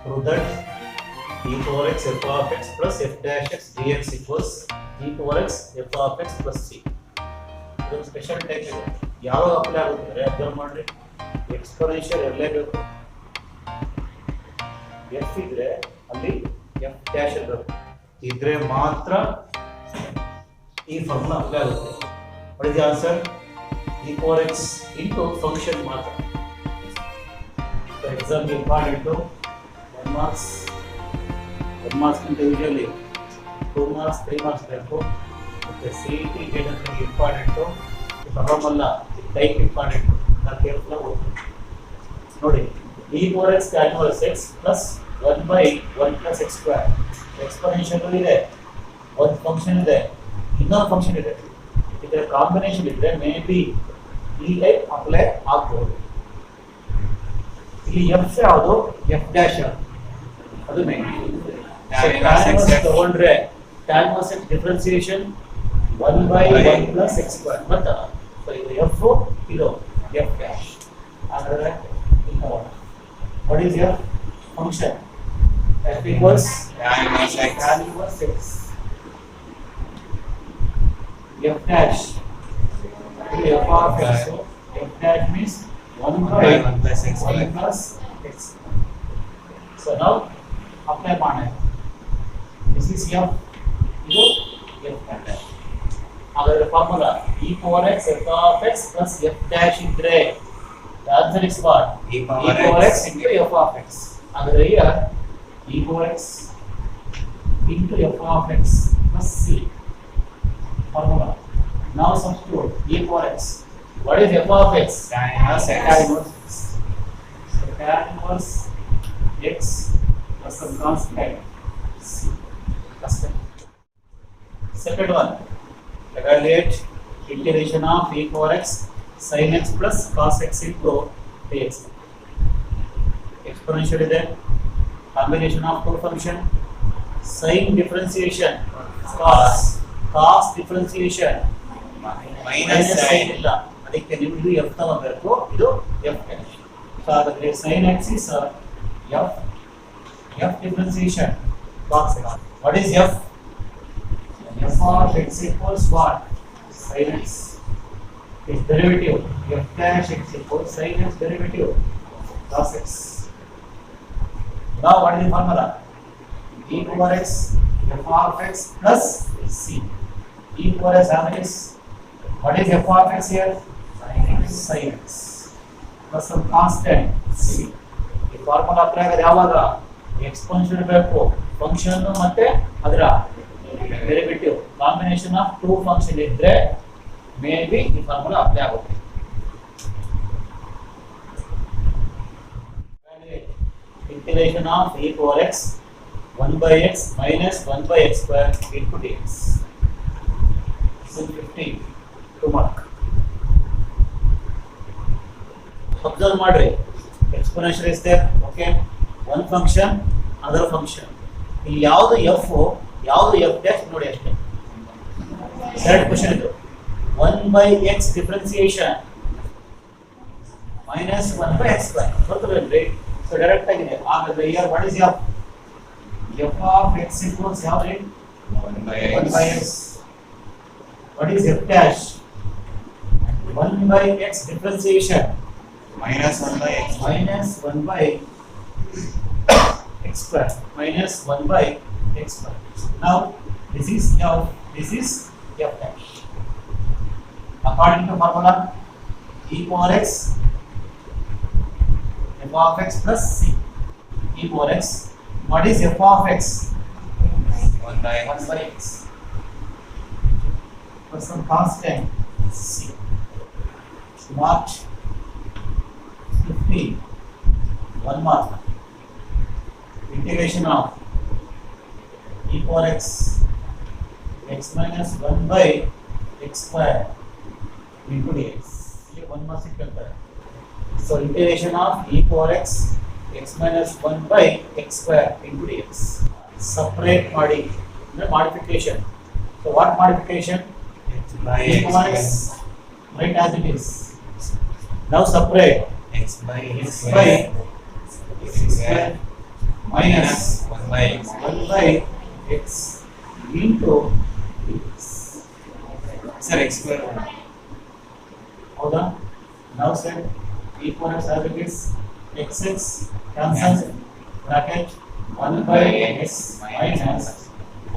Prove that e power x f of x plus f dash x dx equals e power x f of x plus c. ಇದೊಂದು special type ಇದೆ. ಯಾವಾಗ apply ಆಗುತ್ತೆ observe ಮಾಡ್ರಿ. Exponential ಇರಲೇಬೇಕು. F ಇದ್ರೆ ಅಲ್ಲಿ F dash ಇರಬೇಕು. ಇದ್ರೆ ಮಾತ್ರ ಈ ಫಾರ್ಮುಲಾ ಅಪ್ಲೈ ಆಗುತ್ತೆ. What is the answer? e power x into function ಮಾತ್ರ. For example, important 1 marks individually 2 marks 3 marks ಬೇಕು. ಮತ್ತೆ CET ಏನಂತ ಇಂಪಾರ್ಟೆಂಟ್ ಪ್ರಾಬ್ಲಮ್ ಅಲ್ಲ, ಟೈಪ್ ಇಂಪಾರ್ಟೆಂಟ್. ನಾವು ಕೇರ್ಫುಲ್ ಆಗಿ ಓದ್ತೀವಿ ನೋಡಿ. e power x calculus x plus 1 by 1 plus x square exponential ಇದೆ, ಒಂದು ಫಂಕ್ಷನ್ ಇದೆ, ಇನ್ನೊಂದು ಫಂಕ್ಷನ್ ಇದೆ. ಇದರ ಕಾಂಬಿನೇಷನ್ ಇದ್ರೆ ಮೇ ಬಿ ಈ ಟೈಪ್ ಅಪ್ಲೈ ಆಗ್ಬಹುದು. ಇಲ್ಲಿ ಎಫ್ ಯಾವುದು? ಎಫ್ ಡ್ಯಾಶ್ ಅದು ಮೇನ್. ತಗೊಂಡ್ರೆ tan cos x differentiation 1 by 1 plus x square ಬರ್ತದ. ಸೊ ಇದು ಎಫ್, ಇದು ಎಫ್ ಡ್ಯಾಶ್. ಹಾಗಾದ್ರೆ what is your function? f equals tan cos x f dash f of x. So f dash means 1 by 1 plus x. So now apply ಮಾಡಿ. This is f, ಇದು f dash. ಹಾಗಾದ್ರೆ formula e power x f of x plus f dash ಇದ್ರೆ the answer is what? e power x into f of x. ಹಾಗಾದ್ರೆ here e power x into f of x plus c formula. Now substitute e power x. What is f of x? Tan inverse x. So tan inverse x plus some constant c. Constant. Second one, evaluate integration of e power x sin x plus cos x into dx. Exponential ಇದೆ, combination of two function, sin differentiation, cos differentiation, minus sin ಇಲ್ಲ, ಅದಕ್ಕೆ ನಿಮ್ದು f ತಗೋಬೇಕು, ಇದು f dash. So ಹಾಗಾದ್ರೆ sin x is f differentiation cos x. What is f? f of x equals what? Sin x. Its derivative f dash x equals sin x derivative cos x. Now what is the formula? E power x f of x plus c. E power x is what is f of x here? Sin x plus some constant c. ಈ formula apply ಆಗೋದು ಯಾವಾಗ? Exponential ಇರಬೇಕು, function ಮತ್ತೆ ಅದರ derivative combination of two function ಇದ್ರೆ may be ಈ formula apply ಆಗುತ್ತೆ. Integration of e power x 1 by x minus 1 by x square into dx. So 15 2 mark. Observe ಮಾಡ್ರಿ, exponential is there, okay, one function other function. ಇಲ್ಲಿ ಯಾವುದು f ಯಾವುದು f dash ನೋಡಿ ಅಷ್ಟೇ. Third question ಇದು 1 by x differentiation minus 1 by x square ಗೊತ್ತಲ್ರಿ? So direct ಆಗಿದೆ. ಹಾಗಾದ್ರೆ here what is f? f of x equals how many? 1 by x. What is f dash? 1 by x differentiation minus 1 by x minus 1 by x square minus 1 by x square. Now this is f, this is f dash. According to formula e power x f of x plus c. E power x. What is f of x? 1 by x plus some constant c. Mark 15 1 mark. Integration of e power x x minus 1 by x square into dx. Here 1 mark ಸಿಕ್ಕಿರುತ್ತೆ. So integration of e power x x minus 1 by x square into dx. Separate ಮಾಡಿ ಅಂದ್ರೆ modification. So what modification? e power x write as it is. Now separate x by x square minus 1 by x. 1 by x into x. Sir, x square. ಹೌದಾ? Now set e power x as it is xx cancel bracket 1 by x minus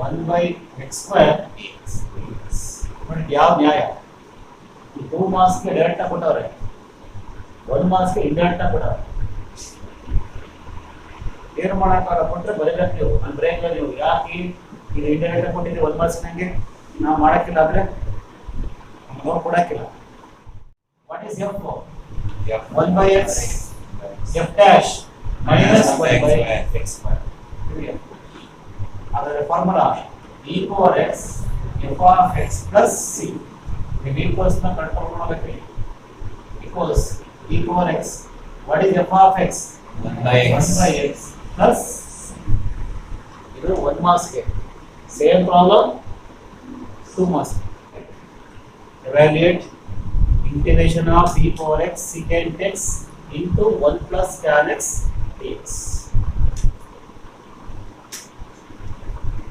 1 by x square x. ನೋಡಿ ಯಾವ ನ್ಯಾಯ? ಈ 2 marks ಗೆ direct ಆಗಿ ಕೊಟ್ಟವ್ರೆ, 1 marks ಗೆ indirect ಆಗಿ ಕೊಟ್ಟವ್ರೆ. ಏನು ಮಾಡಕ್ಕಾಗಲ್ಲ, ಕೊಟ್ಟರೆ ಬರೀಬೇಕು ನೀವು. ನಾನು ಬ್ರೇಕ್ ನೀವು ಯಾಕೆ ಇದು ಇಂಡೈರೆಕ್ಟ್ ಆಗಿ ಕೊಟ್ಟಿದ್ದೀರಿ 1 ಮಾರ್ಕ್ಸ್ ನಂಗೆ ನಾವು ಮಾಡಕ್ಕಿಲ್ಲ ಅಂದ್ರೆ ನಾವು ಕೊಡಕ್ಕಿಲ್ಲ. What is f? Yeah. 1 by x f dash minus 1 by x square. ಅದರ formula e power x f of x plus c. ನೀವು ಈಕ್ವಲ್ಸ್ ನ ಕಂಟ್ರೋಲ್ ಮಾಡಬೇಕು. Equals e power x. What is f of x? 1 by x. 1 by x plus ಇದು 1 marks ಗೆ. Same problem 2 marks. Evaluate integration of e power x secant x into 1 plus tan x dx.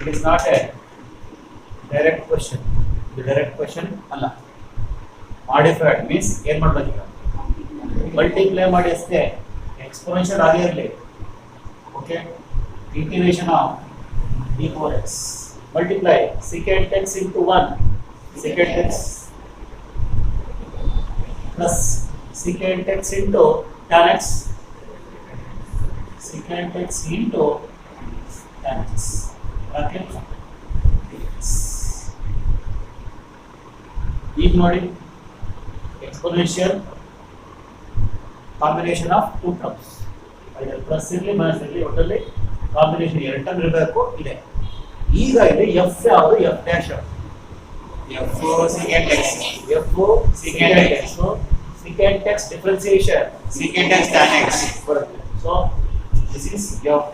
It is not a direct question. The direct question ಅಲ್ಲ. Modified means ಏನು ಮಾಡಬೇಕು ಈಗ? Multiply ಮಾಡಿ ಅಷ್ಟೇ, exponential ಆಗಿರಲಿ. Okay, integration of e power x multiply secant x into 1 secant x plus secant x into tan x secant x into tan x bracket dx. ಈಗ ನೋಡಿ exponential combination of 2 terms, either plus ಇರಲಿ minus ಇರಲಿ, ಒಟ್ಟಲ್ಲಿ combination 2 term ಇರಬೇಕು ಇದೆ. ಈಗ ಇಲ್ಲಿ F ಯಾವುದು? F dash F secant x. f secant x. So secant x differentiation Secant x tan x. ಬರುತ್ತೆ. So this is f,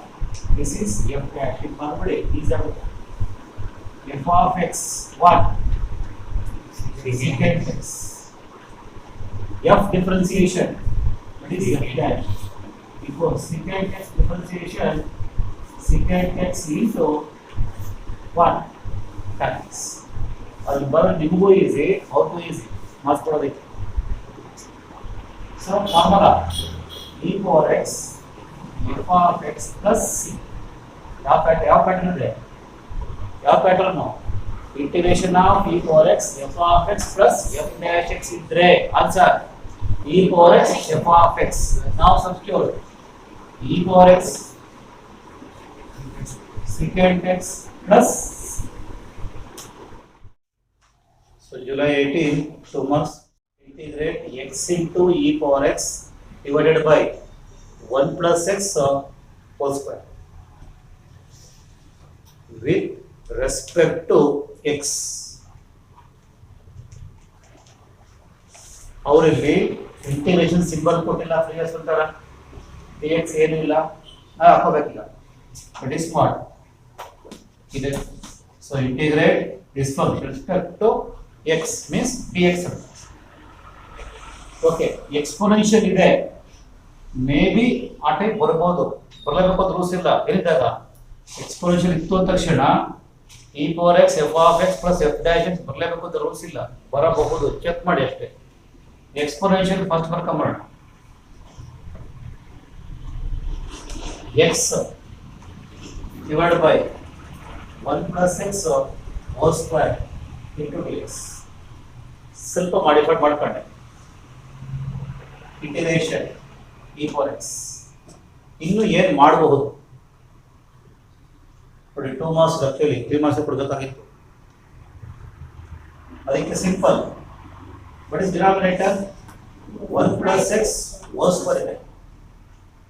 this is f dash. ಇದು ಮಾಡ್ಬಿಡಿ, ಈಸಿ ಆಗುತ್ತೆ. f of x what? Secant x. f differentiation, what is f dash? Because secant x differentiation secant x into 1 tan x. ಅದು ಬರೋದು ನಿಮಗೂ easy, ಅವ್ರಿಗೂ easy marks ಕೊಡೋದಕ್ಕೆ. So formula e power x f of x plus c. ಯಾವ pattern ಇದೆ? ಯಾವ pattern? Integration of e power x f of x plus f dash x ಇದ್ರೆ answer e power x f of x. ನಾವು substitute e power x secant x plus. So July 18, 2 marks. Integrate x into e power x divided by 1 plus x whole square with respect to x. ಅವರಲ್ಲಿ integration symbol ಕೊಟ್ಟಿಲ್ಲ, ಫ್ರೀಯಾಗಿ ಅಂತಾರ. dx ಏನು ಇಲ್ಲ, ಹಾಕೋಬೇಕಿಲ್ಲ. But is smart ಇದೆ. So integrate this from respect to x means dx. Okay, exponential ಇದೆ, may be ಆ type ಬರ್ಬೋದು, ಬರಲೇಬೇಕು ಅಂತ ರೂಲ್ಸ್ ಇಲ್ಲ. ಏನಿದ್ದಾಗ ಎಕ್ಸ್ಪೋನೆನ್ಷಿಯಲ್ ಇತ್ತು ಅಂದ ತಕ್ಷಣ e power x f of x plus f dash x ಬರಲೇಬೇಕು ಅಂತ ರೂಲ್ಸ್ ಇಲ್ಲ, ಬರಬಹುದು, ಚೆಕ್ ಮಾಡಿ ಅಷ್ಟೇ. ಎಕ್ಸ್ಪೋನೆನ್ಷಿಯಲ್ ಫಸ್ಟ್ ಬರ್ಕೊಂಬರೋಣ. x divided by 1 plus x whole square into dx. ಸ್ವಲ್ಪ ಮಾಡಿಫೈ ಮಾಡ್ಕೊಂಡೆ. Integration e power x. ಇನ್ನು ಏನು ಮಾಡಬಹುದು ನೋಡಿ, 2 ಮಾರ್ಕ್ಸ್ ಆಕ್ಚುಲಿ 3 ಮಾರ್ಕ್ಸ್ ಕೊಡಬೇಕಾಗಿತ್ತು. ಅದಕ್ಕೆ simple, what is denominator? 1 plus x whole square ಇದೆ.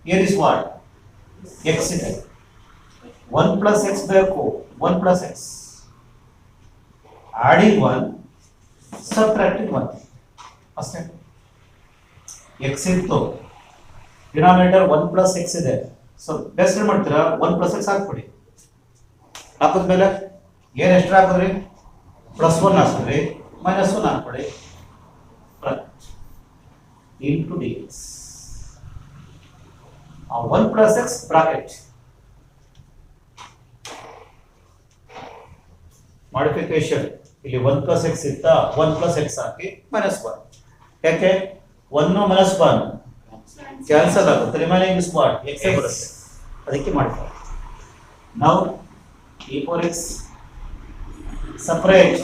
here is what? x ಇದೆ. 1 plus x ಬೇಕು, 1 plus x adding 1 subtracting 1 ಅಷ್ಟೇ. x ಇತ್ತು, ಡಿನಾಮಿನೇಟರ್ 1 plus x ಇದೆ. ಸೊ ಬೆಸ್ಟ್ ಏನು ಮಾಡ್ತೀರಾ, 1 plus x ಹಾಕ್ಬಿಡಿ. ಹಾಕಿದ್ಮೇಲೆ ಏನು ಎಕ್ಸ್ಟ್ರಾ ಹಾಕಿದ್ರಿ? +1 ಹಾಕಿದ್ರಿ, -1 ಹಾಕ್ಬಿಡಿ, into dx. 1 plus x bracket modification ಇಲ್ಲಿ 1 ಪ್ಲಸ್ ಎಕ್ಸ್ ಇತ್ತಾ 1 ಪ್ಲಸ್ ಎಕ್ಸ್ ಹಾಕಿ ಮೈನಸ್ 1 ಯಾಕೆ 1 ಮೈನಸ್ 1 ಕ್ಯಾನ್ಸಲ್ ಆಗುತ್ತೆ ರಿಮೈನಿಂಗ್ ಇಸ್ ವಾಟ್ ಎಕ್ಸ್ ಬರುತ್ತೆ ಅದಕ್ಕೆ ಮಾಡ್ತಾರೆ ನಾವು e power X separate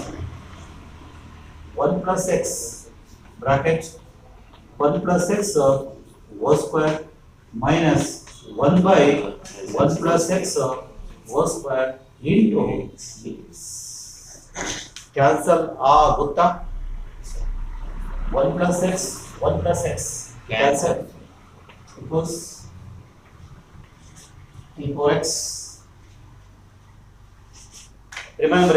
1 plus x bracket 1 plus x whole square minus 1 by 1 plus x whole square into dx. Cancel ಆಗುತ್ತಾ 1 plus x cancel equals e power x. Remember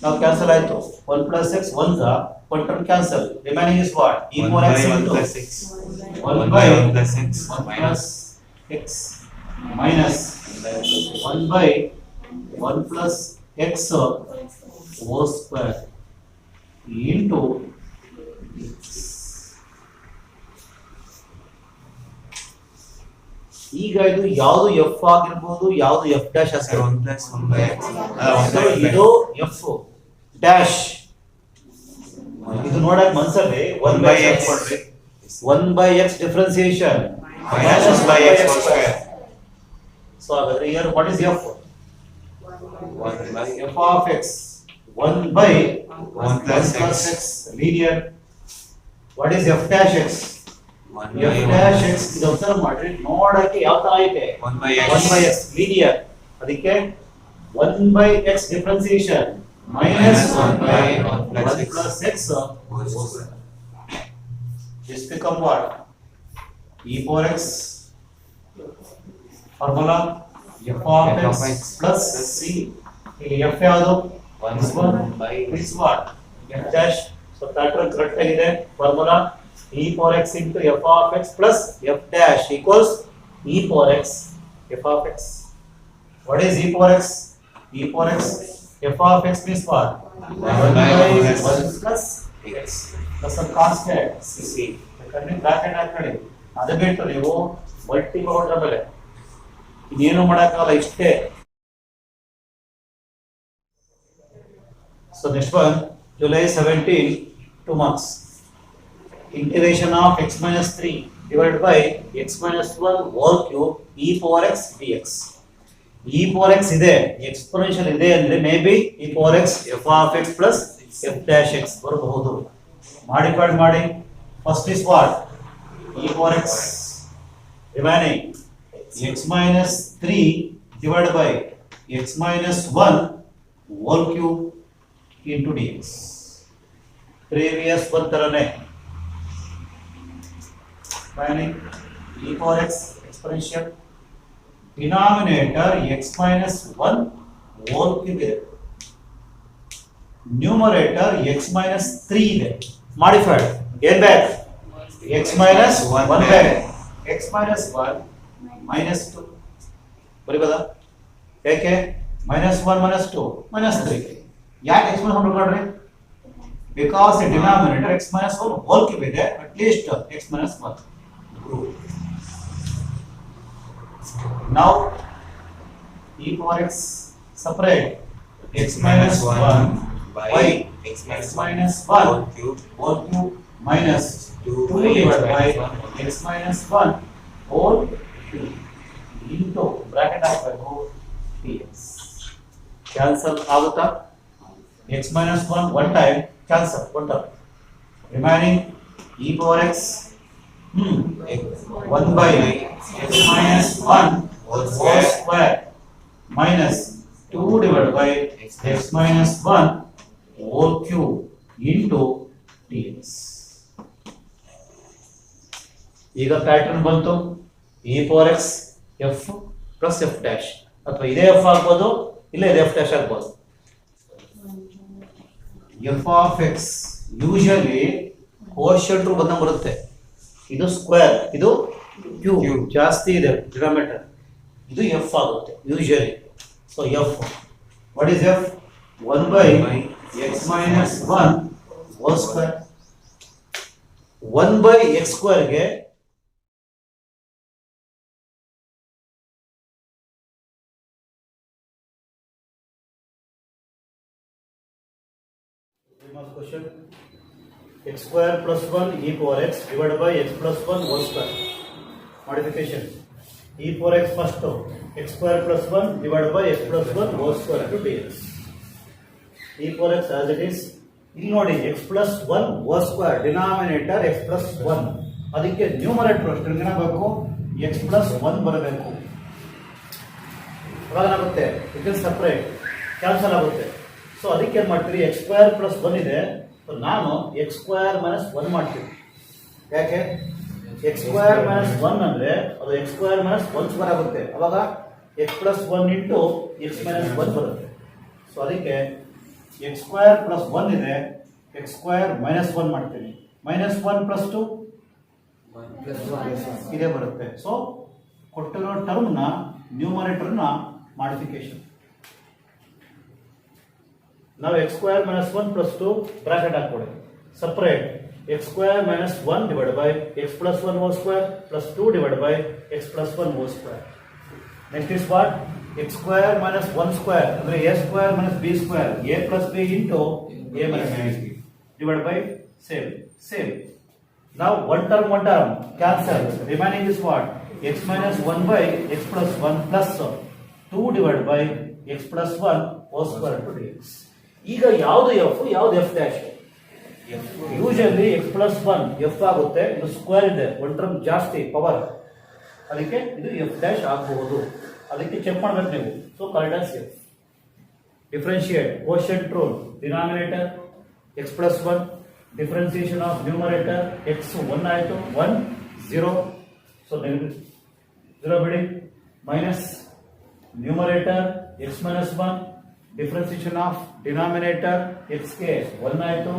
now cancel ಆಯ್ತು 1 plus x 1 1 term cancel remaining is what e power x into 1 by 1 plus x minus 1 by 1 plus x whole square into x. ಈಗ ಇದು ಯಾವುದು F ಆಗಿರ್ಬೋದು ಯಾವುದು F dash ಇದು F dash ಇದು ನೋಡಕ್ ಮನ್ಸಲ್ಲಿ 1 by x ಕೊಡ್ರಿ 1 by x differentiation minus by x square so ಹಾಗಾದ್ರೆ here what is f 1 by f of x 1 by 1 plus x linear what is f dash x 1 f dash x ಇದು observe ಮಾಡ್ರಿ ನೋಡಕ್ಕೆ ಯಾವ ತರ ಐತೆ 1 by 1 by x linear ಅದಕ್ಕೆ 1 by x differentiation minus 1 by 1 plus x whole square. This become what? E power x formula f of x plus c. ಇಲ್ಲಿ f ಯಾವುದು 1 by is what? f dash. So pattern correct ಆಗಿದೆ formula e power x into f of x plus f dash equals e power x f of x. What is e power x? E power x f of x means what? 1 by 1 plus x plus some constant c ಯಾಕಂದ್ರೆ bracket ಹಾಕೊಳ್ಳಿ ಅದು ಬಿಟ್ಟು ನೀವು multiple ಹೊರಟ್ರ ಮೇಲೆ ಇನ್ನೇನು ಮಾಡೋಕ್ಕಾಗಲ್ಲ ಇಷ್ಟೇ. So next one July 17 2 marks. Integration of x minus 3 divided by x minus 1 whole cube e power x dx. e power x ಇದೆ ಎಕ್ಸ್ಪೋನೆನ್ಷಿಯಲ್ ಇದೆ ಅಂದ್ರೆ may be e power x f of x plus f dash x ಬರಬಹುದು. Modified ಮಾಡಿ first is what e power x remaining x minus 3 divided by x minus 1 whole cube into dx. Previous one ತರನೇ remaining e power x exponential denominator x minus 1 whole cube ಇದೆ numerator x minus 3 ಇದೆ modified ಏನ್ ಬೇಕು x minus 1 ಬೇಕು x minus 1 minus 2 ಬರೀಬೋದಾ ಯಾಕೆ minus 1 minus 2 minus 3 ಯಾಕೆ x minus 1 ಮಾಡ್ರಿ because the denominator x minus 1 whole cube ಇದೆ at least x minus 1. Now e power x separate x minus 1 by x minus 1 whole cube minus 2 divided by x minus 1 whole cube into bracket ಹಾಕಬೇಕು dx. cancel ಆಗುತ್ತಾ x minus 1 one time cancel one time remaining e power x 1 by x minus 1 whole square minus 2 divided by x minus 1 whole cube into dx. ಈಗ pattern ಬಂತು e power x f plus f dash ಅಥವಾ ಇದೇ f ಆಗ್ಬೋದು ಇಲ್ಲ ಇದೇ f dash ಆಗ್ಬೋದು. f of x usually quotient ರೂಪದಲ್ಲಿ ಬರುತ್ತೆ. ಇದು ಸ್ಕ್ವೇರ್ ಇದು ಕ್ಯೂಬ್ ಜಾಸ್ತಿ ಇದೆ ಡಿನಾಮಿನೇಟರ್ ಇದು f ಆಗುತ್ತೆ usually. So f what is f 1 by x minus 1 whole square 1 by x square ಗೆ marks question. X square plus 1 e power x divided by x plus 1 whole square. Modification. E power x first. X square plus 1 divided by x plus 1 whole square to dx. E power x as it is. ಇಲ್ಲಿ ನೋಡಿ x plus 1 whole square denominator x plus 1. ಅದಕ್ಕೆ numerator ಅಷ್ಟು ಏನಾಗಬೇಕು x plus 1 ಬರಬೇಕು. ಅವಾಗ ಏನಾಗುತ್ತೆ it is separate cancel ಆಗುತ್ತೆ. So ಅದಕ್ಕೆ ಏನು ಮಾಡ್ತೀರಿ x ಸ್ಕ್ವೇರ್ ಪ್ಲಸ್ 1 ಇದೆ, ನಾನು x ಸ್ಕ್ವೇರ್ ಮೈನಸ್ 1 ಮಾಡ್ತೀನಿ. ಯಾಕೆ x ಸ್ಕ್ವೇರ್ ಮೈನಸ್ 1 ಅಂದರೆ ಅದು x ಸ್ಕ್ವೇರ್ ಮೈನಸ್ 1 ಸ್ಕ್ವೇರ್ ಆಗುತ್ತೆ. ಅವಾಗ x plus 1 into x minus 1 ಬರುತ್ತೆ. ಸೊ ಅದಕ್ಕೆ x ಸ್ಕ್ವೇರ್ ಪ್ಲಸ್ 1 ಇದೆ, x ಸ್ಕ್ವೇರ್ ಮೈನಸ್ 1 ಮಾಡ್ತೀನಿ. ಮೈನಸ್ 1 ಪ್ಲಸ್ 2 ಇದೇ ಬರುತ್ತೆ. ಸೊ ಕೊಟ್ಟಿರೋ ಟರ್ಮ್ನ ನ್ಯೂಮರೇಟರ್ನ ಮಾಡಿಫಿಕೇಶನ್. ನಾವು x square minus 1 plus 2 bracket ಹಾಕೊಳ್ಳಿ. Separate x square minus 1 divide by x plus 1 whole square plus 2 divide by x plus 1 whole square. Next is what x square minus 1 square ಅಂದ್ರೆ a square minus b square a plus b into a minus b divide by same. Now one term cancel. Remaining is what? X minus 1 by x plus 1 plus 2 divided by x plus 1 whole square to dx. ಈಗ ಯಾವುದು f ಯಾವುದು f dash? Usually x plus 1 f ಆಗುತ್ತೆ. ಇದು square ಇದೆ, ಒಂದು term ಜಾಸ್ತಿ power, ಅದಕ್ಕೆ ಇದು f dash ಆಗಬಹುದು. ಅದಕ್ಕೆ ಚೆಕ್ ಮಾಡಬೇಕು ನೀವು. So correct as f. Differentiate quotient rule. Denominator x plus 1, differentiation of numerator x 1 ಆಯಿತು 1 0, so negative 0 ಬಿಡಿ. Minus numerator x minus 1, differentiation of denominator x ಗೆ 1 ಆಯಿತು,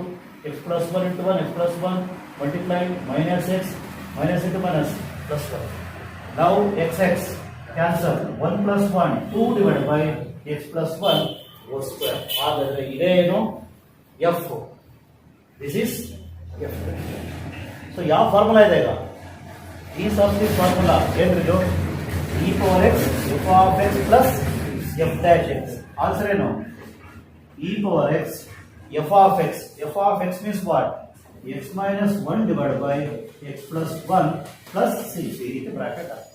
x plus 1 into 1 x plus 1 multiply minus x minus into minus plus 1. Now xx cancel 1 plus 1 2 divided by x plus 1 whole square. ಹಾಗಾದರೆ ಇದೇ ಏನು f. This is f. So ಯಾವ formula ಇದೆ ಈಗ? ಈ substitute formula ಏನಿದು? e power x f of x plus f dash x. Answer ಏನು? e power x f of x. f of x means what? x minus 1 divided by x plus 1 plus c. ಇದು bracket ಆಗ್ತದೆ.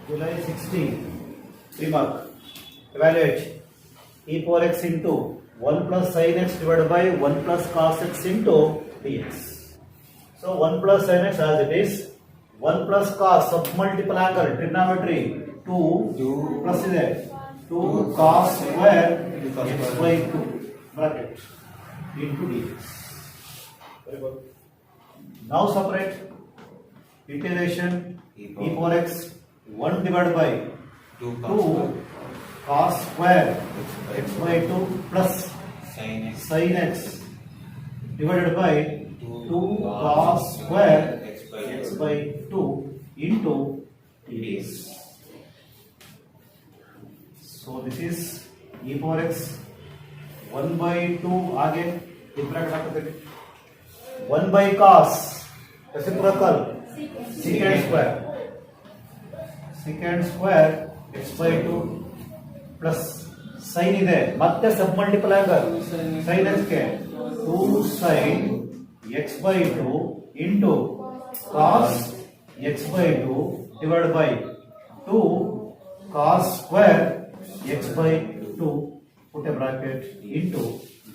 July 16 remark. Evaluate. E power x into 1 plus sin x divided by 1 plus cos x into dx. So 1 plus sin x as it is, 1 plus cos submultiple angle trigonometry 2 plus ಇದೆ 2 cos square x by 2 bracket into dx. Very good. Now separate integration e power x 1 divided by 2 cos square x by 2 plus sin x divided by 2 cos square x by 2 into dx. So this is e power x 1 by 2 आगे bracket हाकते 1 by cos reciprocal secant square x by 2 plus sine ಇದೆ, ಮತ್ತೆ sub multiple angle sine x ಗೆ 2 sine x by 2 into cos x by 2 divide by 2 cos square x by 2 put a bracket into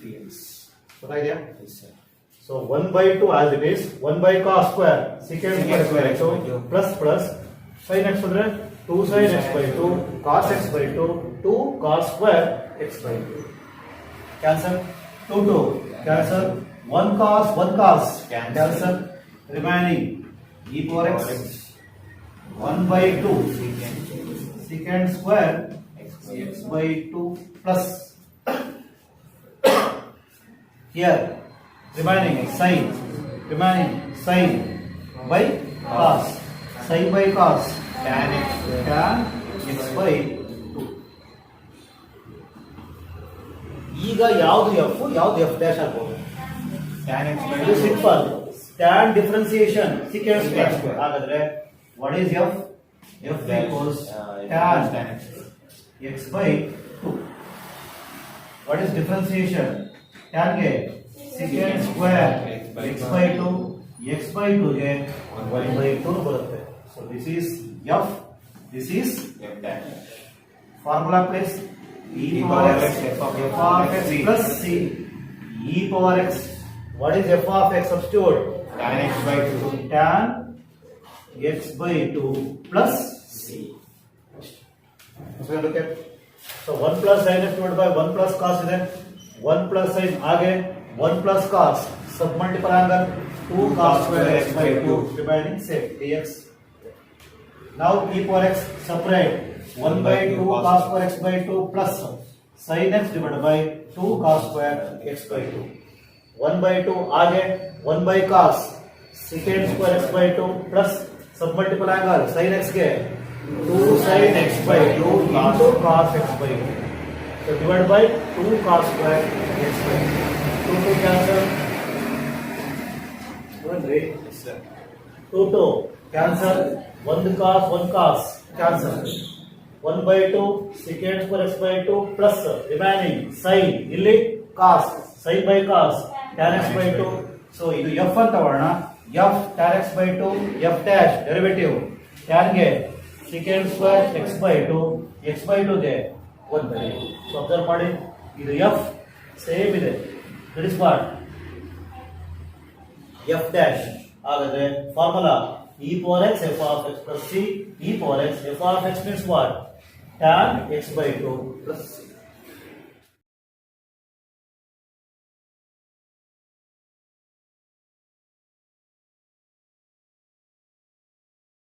dx. ಗೊತ್ತಾಗಿದೆಯಾ? So 1 by 2 as it is, 1 by cos square secant square plus plus sin x ಅಂದ್ರೆ 2 sin x by 2 cos x by 2 2 cos square x by 2. Cancel 2 cancel 1 cos cancel. Remaining e power x 1 by 2 secant square x by 2 plus here remaining sin by cos, sin by cos tan x by 2. ಈಗ ಯಾವುದು f ಯಾವುದು f dash ಆಗಬಹುದು? tan x by 2 simple tan differentiation secant square. ಹಾಗಾದ್ರೆ what is f? f equals tan x by 2. What is differentiation? Tan ಗೆ secant square x by 2 x by 2 ಗೆ y by 2 ಬರುತ್ತೆ. So this is f, this is f dash. Formula please. E power x f of x plus c. E power x. What is f of x? Substitute tan x by 2. Tan x by 2 plus c. So look at, so 1 plus sin x divided by 1 plus cos is 1 plus sin आगे 1 plus cos sub multiple angle 2 cos square x by 2 remaining same dx. Now e power x separate 1 by 2 cos square x by 2 plus sin x divided by 2 cos square x by 2. 1 by 2 आगे 1 by cos secant square x by 2 plus sub multiple angle sin x के 2 sin x by 2 into cos x by 2. So divided by 2 cos square x by 2. 2 cancel. 2 cancel. 1 cos cancel. 1 by 2 secant square x by 2 plus remaining sin ಇಲ್ಲಿ cos sin by cos tan x by 2. So ಇದು f ಅಂತ ತಗೊಳ್ಳೋಣ. f tan x by 2 f dash derivative tan ಗೆ secant square x by 2 x by 2 ಗೆ 1 by 2. So observe ಮಾಡಿ ಇದು f same ಇದೆ. That is what f dash ಹಾಗಾದ್ರೆ formula e power x f of x plus c. E power x f of x means what? Tan x by 2 plus c.